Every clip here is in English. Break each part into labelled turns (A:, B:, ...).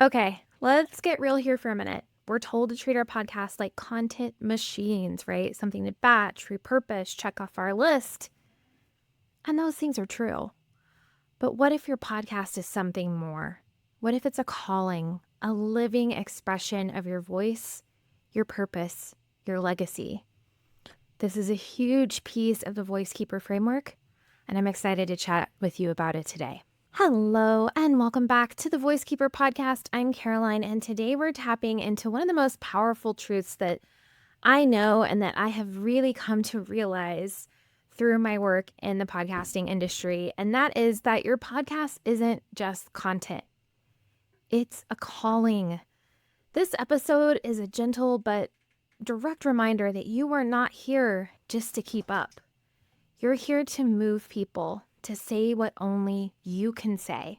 A: Okay, let's get real here for a minute. We're told to treat our podcasts like content machines, right? Something to batch, repurpose, check off our list. And those things are true. But what if your podcast is something more? What if it's a calling, a living expression of your voice, your purpose, your legacy? This is a huge piece of the Voicekeeper framework, and I'm excited to chat with you about it today. Hello, and welcome back to the Voicekeeper Podcast. I'm Caroline, and today we're tapping into one of the most powerful truths that I know and that I have really come to realize through my work in the podcasting industry, and that is that your podcast isn't just content. It's a calling. This episode is a gentle but direct reminder that you are not here just to keep up. You're here to move people, to say what only you can say.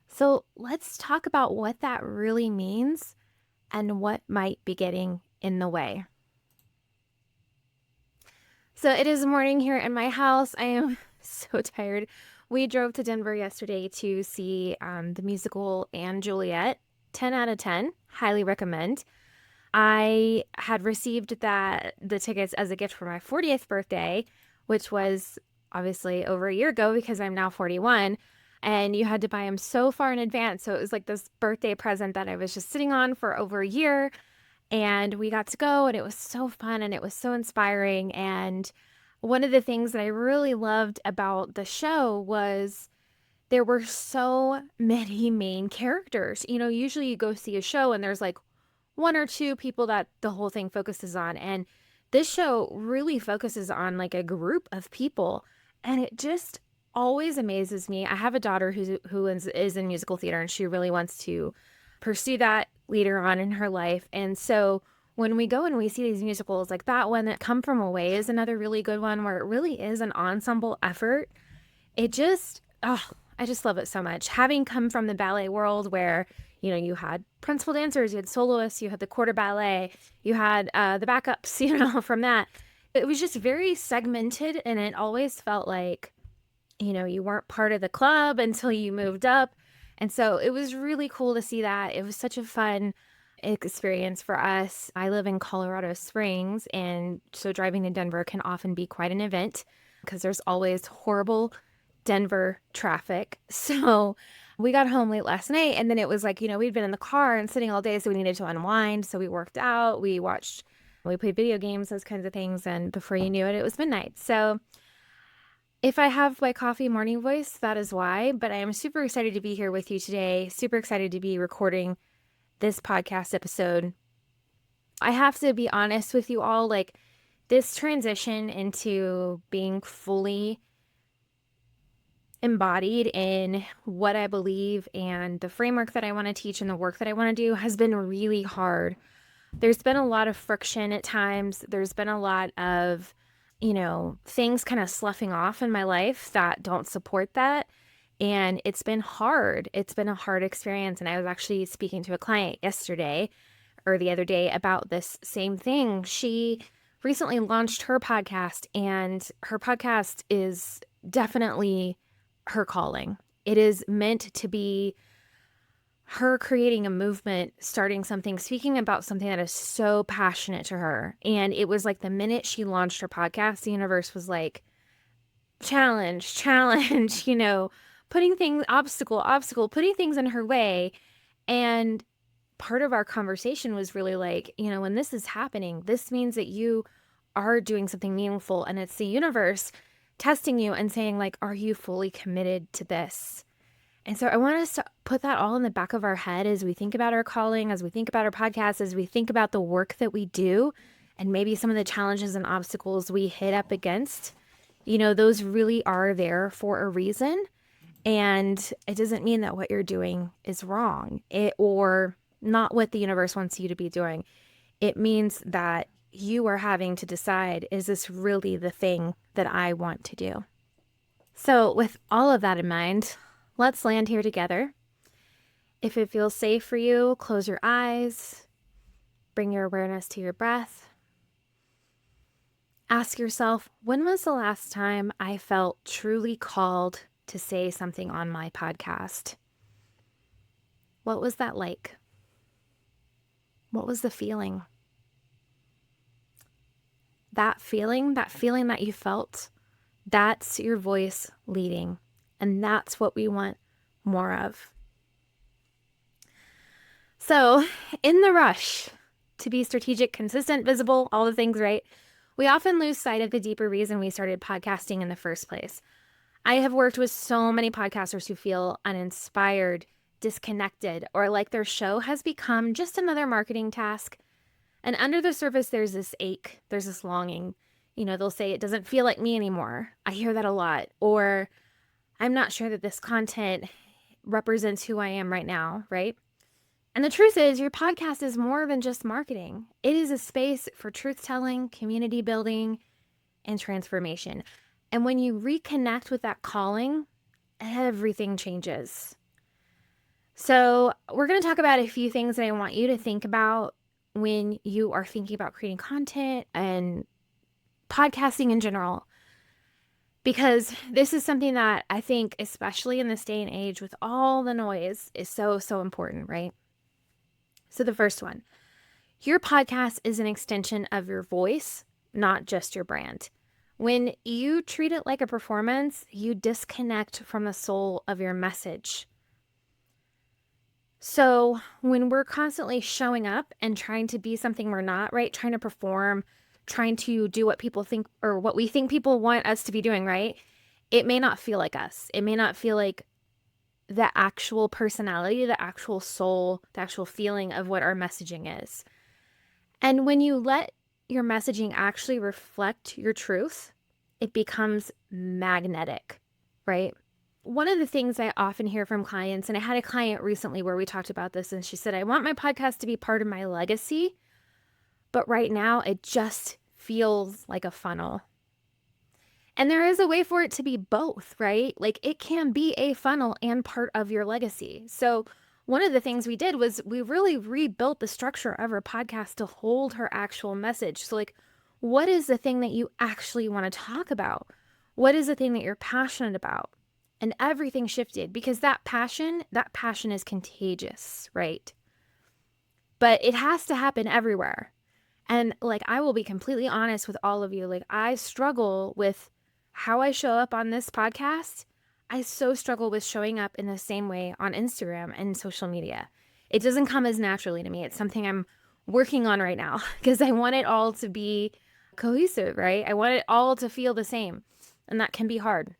A: So let's talk about what that really means and what might be getting in the way. So it is morning here in my house. I am so tired. We drove to Denver yesterday to see the musical and Juliet. 10 out of 10. Highly recommend. I had received the tickets as a gift for my 40th birthday, which was obviously over a year ago because I'm now 41. And you had to buy them so far in advance. So it was like this birthday present that I was just sitting on for over a year. And we got to go, and it was so fun and it was so inspiring. And one of the things that I really loved about the show was there were so many main characters. You know, usually you go see a show and there's like one or two people that the whole thing focuses on. And this show really focuses on like a group of people. And it just always amazes me. I have a daughter who is in musical theater, and she really wants to pursue that later on in her life. And so when we go and we see these musicals like that one, that Come From Away is another really good one where it really is an ensemble effort. It just, I just love it so much. Having come from the ballet world where, you know, you had principal dancers, you had soloists, you had the quarter ballet, you had the backups, you know, from that. It was just very segmented, and it always felt like, you know, you weren't part of the club until you moved up. And so it was really cool to see that. It was such a fun experience for us. I live in Colorado Springs, and so driving to Denver can often be quite an event because there's always horrible Denver traffic. So we got home late last night, and then it was like, you know, we'd been in the car and sitting all day, so we needed to unwind. So we worked out, we played video games, those kinds of things. And before you knew it, it was midnight. So if I have my coffee morning voice, that is why. But I am super excited to be here with you today. Super excited to be recording this podcast episode. I have to be honest with you all, like this transition into being fully embodied in what I believe and the framework that I want to teach and the work that I want to do has been really hard. There's been a lot of friction at times. There's been a lot of, you know, things kind of sloughing off in my life that don't support that. And it's been hard. It's been a hard experience. And I was actually speaking to a client yesterday or the other day about this same thing. She recently launched her podcast, and her podcast is definitely her calling. It is meant to be her creating a movement, starting something, speaking about something that is so passionate to her. And it was like the minute she launched her podcast, the universe was like, challenge, you know, putting things, obstacle, putting things in her way. And part of our conversation was really like, you know, when this is happening, this means that you are doing something meaningful, and it's the universe testing you and saying like, are you fully committed to this? And so I want us to put that all in the back of our head as we think about our calling, as we think about our podcast, as we think about the work that we do, and maybe some of the challenges and obstacles we hit up against. You know, those really are there for a reason. And it doesn't mean that what you're doing is wrong or not what the universe wants you to be doing. It means that you are having to decide, is this really the thing that I want to do? So with all of that in mind, let's land here together. If it feels safe for you, close your eyes, bring your awareness to your breath. Ask yourself, when was the last time I felt truly called to say something on my podcast? What was that like? What was the feeling? That feeling that you felt, that's your voice leading. And that's what we want more of. So, in the rush to be strategic, consistent, visible, all the things, right? We often lose sight of the deeper reason we started podcasting in the first place. I have worked with so many podcasters who feel uninspired, disconnected, or like their show has become just another marketing task. And under the surface, there's this ache, there's this longing. They'll say, it doesn't feel like me anymore. I hear that a lot. Or I'm not sure that this content represents who I am right now, right? And the truth is, your podcast is more than just marketing. It is a space for truth-telling, community building, and transformation. And when you reconnect with that calling, everything changes. So we're going to talk about a few things that I want you to think about when you are thinking about creating content and podcasting in general. Because this is something that I think, especially in this day and age with all the noise, is so, so important, right? So the first one, your podcast is an extension of your voice, not just your brand. When you treat it like a performance, you disconnect from the soul of your message. So when we're constantly showing up and trying to be something we're not, right? Trying to perform, trying to do what people think or what we think people want us to be doing, right? It may not feel like us. It may not feel like the actual personality, the actual soul, the actual feeling of what our messaging is. And when you let your messaging actually reflect your truth, it becomes magnetic, right? One of the things I often hear from clients, and I had a client recently where we talked about this, and she said, I want my podcast to be part of my legacy, but right now it just feels like a funnel. And there is a way for it to be both, right? Like it can be a funnel and part of your legacy. So one of the things we did was we really rebuilt the structure of our podcast to hold her actual message. So like, what is the thing that you actually want to talk about? What is the thing that you're passionate about? And everything shifted because that passion is contagious, right? But it has to happen everywhere. And like, I will be completely honest with all of you. Like I struggle with how I show up on this podcast. I so struggle with showing up in the same way on Instagram and social media. It doesn't come as naturally to me. It's something I'm working on right now because I want it all to be cohesive, right? I want it all to feel the same, and that can be hard.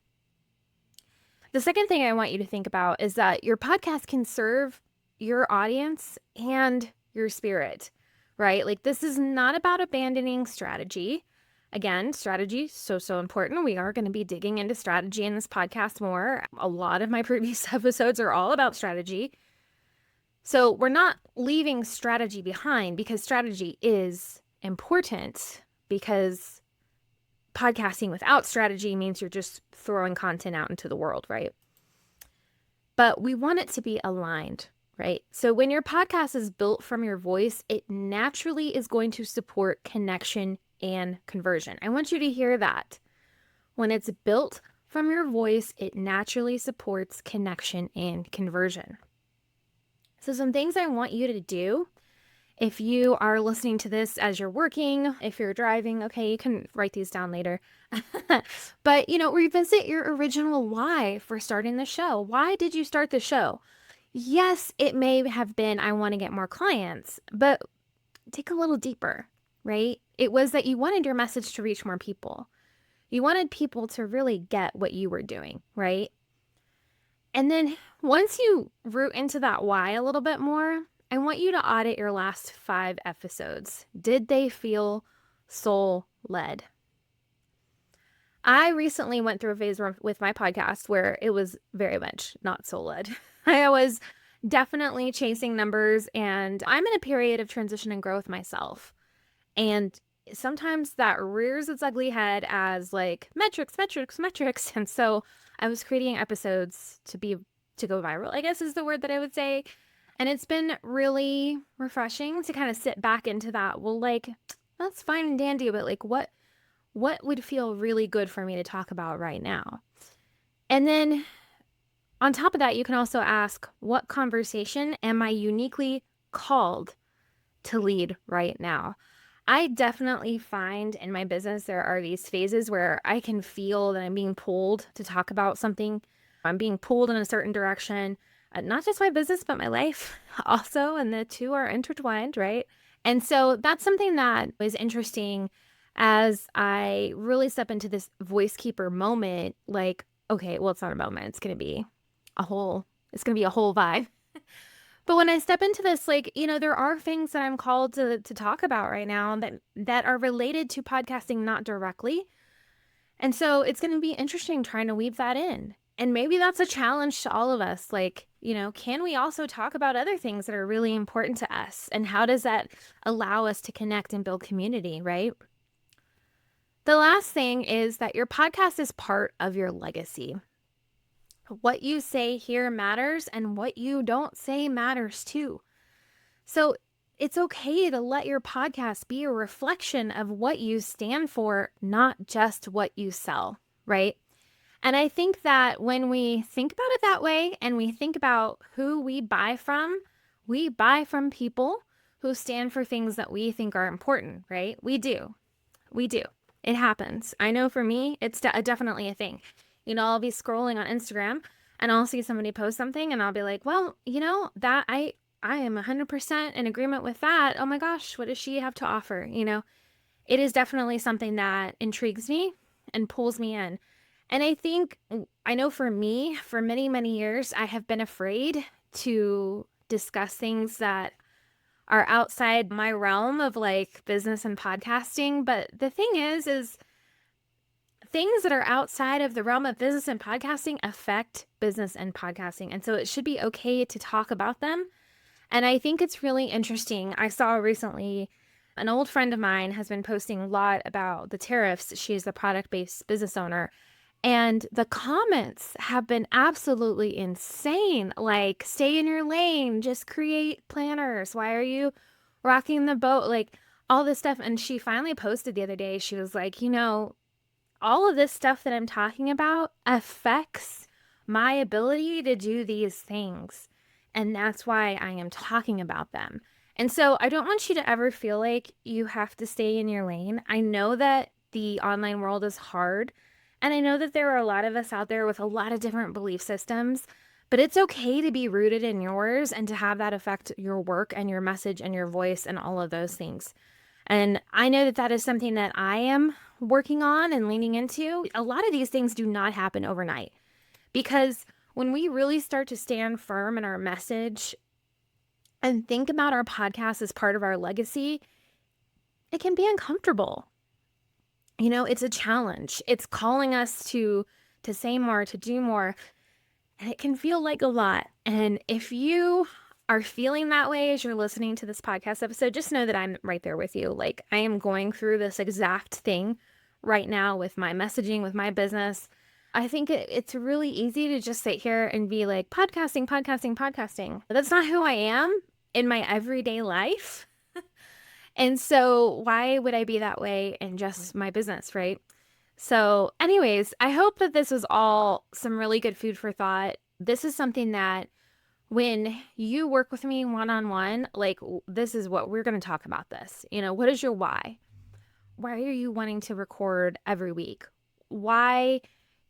A: The second thing I want you to think about is that your podcast can serve your audience and your spirit, right? Like this is not about abandoning strategy. Again, strategy, so important. We are going to be digging into strategy in this podcast more. A lot of my previous episodes are all about strategy. So we're not leaving strategy behind because strategy is important, because podcasting without strategy means you're just throwing content out into the world, right? But we want it to be aligned, right? So when your podcast is built from your voice, it naturally is going to support connection and conversion. I want you to hear that. When it's built from your voice, it naturally supports connection and conversion. So some things I want you to do, if you are listening to this as you're working, if you're driving, okay, you can write these down later. But, revisit your original why for starting the show. Why did you start the show? Yes, it may have been, I want to get more clients, but dig a little deeper, right? It was that you wanted your message to reach more people. You wanted people to really get what you were doing, right? And then once you root into that why a little bit more, I want you to audit your last 5 episodes. Did they feel soul-led? I recently went through a phase with my podcast where it was very much not soul-led. I was definitely chasing numbers, and I'm in a period of transition and growth myself. And sometimes that rears its ugly head as like metrics. And so I was creating episodes to go viral, I guess is the word that I would say. And it's been really refreshing to kind of sit back into that. Well, like, that's fine and dandy, but like what would feel really good for me to talk about right now? And then On top of that, you can also ask, what conversation am I uniquely called to lead right now? I definitely find in my business there are these phases where I can feel that I'm being pulled to talk about something. I'm being pulled in a certain direction, not just my business, but my life also. And the two are intertwined, right? And so that's something that was interesting as I really step into this Voicekeeper moment. Like, okay, well, it's not a moment, it's going to be it's going to be a whole vibe. But when I step into this, like, there are things that I'm called to talk about right now that are related to podcasting, not directly. And so it's going to be interesting trying to weave that in. And maybe that's a challenge to all of us. Like, can we also talk about other things that are really important to us? And how does that allow us to connect and build community, right? The last thing is that your podcast is part of your legacy. What you say here matters, and what you don't say matters too. So it's okay to let your podcast be a reflection of what you stand for, not just what you sell, right? And I think that when we think about it that way and we think about who we buy from people who stand for things that we think are important, right? We do. We do. It happens. I know for me, it's definitely a thing. I'll be scrolling on Instagram and I'll see somebody post something and I'll be like, well, that I am 100% in agreement with that. Oh my gosh, what does she have to offer? It is definitely something that intrigues me and pulls me in. And I know for me, for many, many years, I have been afraid to discuss things that are outside my realm of like business and podcasting. But the thing is things that are outside of the realm of business and podcasting affect business and podcasting. And so it should be okay to talk about them. And I think it's really interesting. I saw recently an old friend of mine has been posting a lot about the tariffs. She's the product-based business owner. And the comments have been absolutely insane. Like, stay in your lane, just create planners. Why are you rocking the boat? Like, all this stuff. And she finally posted the other day, she was like, all of this stuff that I'm talking about affects my ability to do these things. And that's why I am talking about them. And so I don't want you to ever feel like you have to stay in your lane. I know that the online world is hard. And I know that there are a lot of us out there with a lot of different belief systems, but it's okay to be rooted in yours and to have that affect your work and your message and your voice and all of those things. And I know that that is something that I am working on and leaning into. A lot of these things do not happen overnight because when we really start to stand firm in our message and think about our podcast as part of our legacy, it can be uncomfortable. It's a challenge. It's calling us to say more, to do more, and it can feel like a lot. And if you are feeling that way as you're listening to this podcast episode, just know that I'm right there with you. Like, I am going through this exact thing right now with my messaging, with my business. I think it's really easy to just sit here and be like, podcasting, podcasting, podcasting. But that's not who I am in my everyday life. And so why would I be that way in just my business, right? So anyways, I hope that this was all some really good food for thought. This is something that when you work with me one-on-one, like, this is what we're going to talk about this. What is your why? Why are you wanting to record every week? Why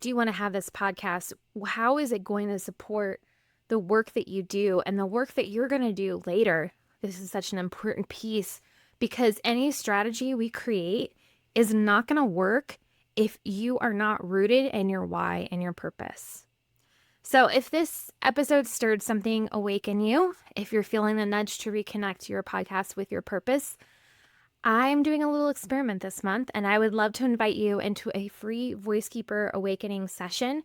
A: do you want to have this podcast? How is it going to support the work that you do and the work that you're going to do later? This is such an important piece because any strategy we create is not going to work if you are not rooted in your why and your purpose. So if this episode stirred something awake in you, if you're feeling the nudge to reconnect your podcast with your purpose, I'm doing a little experiment this month, and I would love to invite you into a free Voicekeeper Awakening session.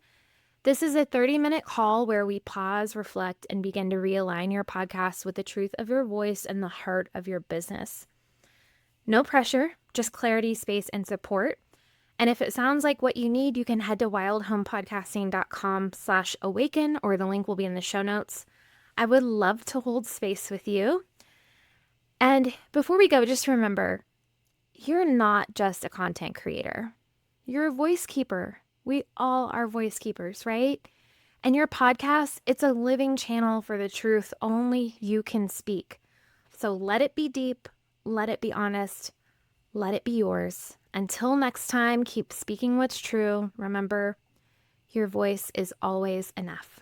A: This is a 30-minute call where we pause, reflect, and begin to realign your podcast with the truth of your voice and the heart of your business. No pressure, just clarity, space, and support. And if it sounds like what you need, you can head to wildhomepodcasting.com/awaken, or the link will be in the show notes. I would love to hold space with you. And before we go, just remember, you're not just a content creator. You're a voice keeper. We all are voice keepers, right? And your podcast, it's a living channel for the truth only you can speak. So let it be deep, let it be honest, let it be yours. Until next time, keep speaking what's true. Remember, your voice is always enough.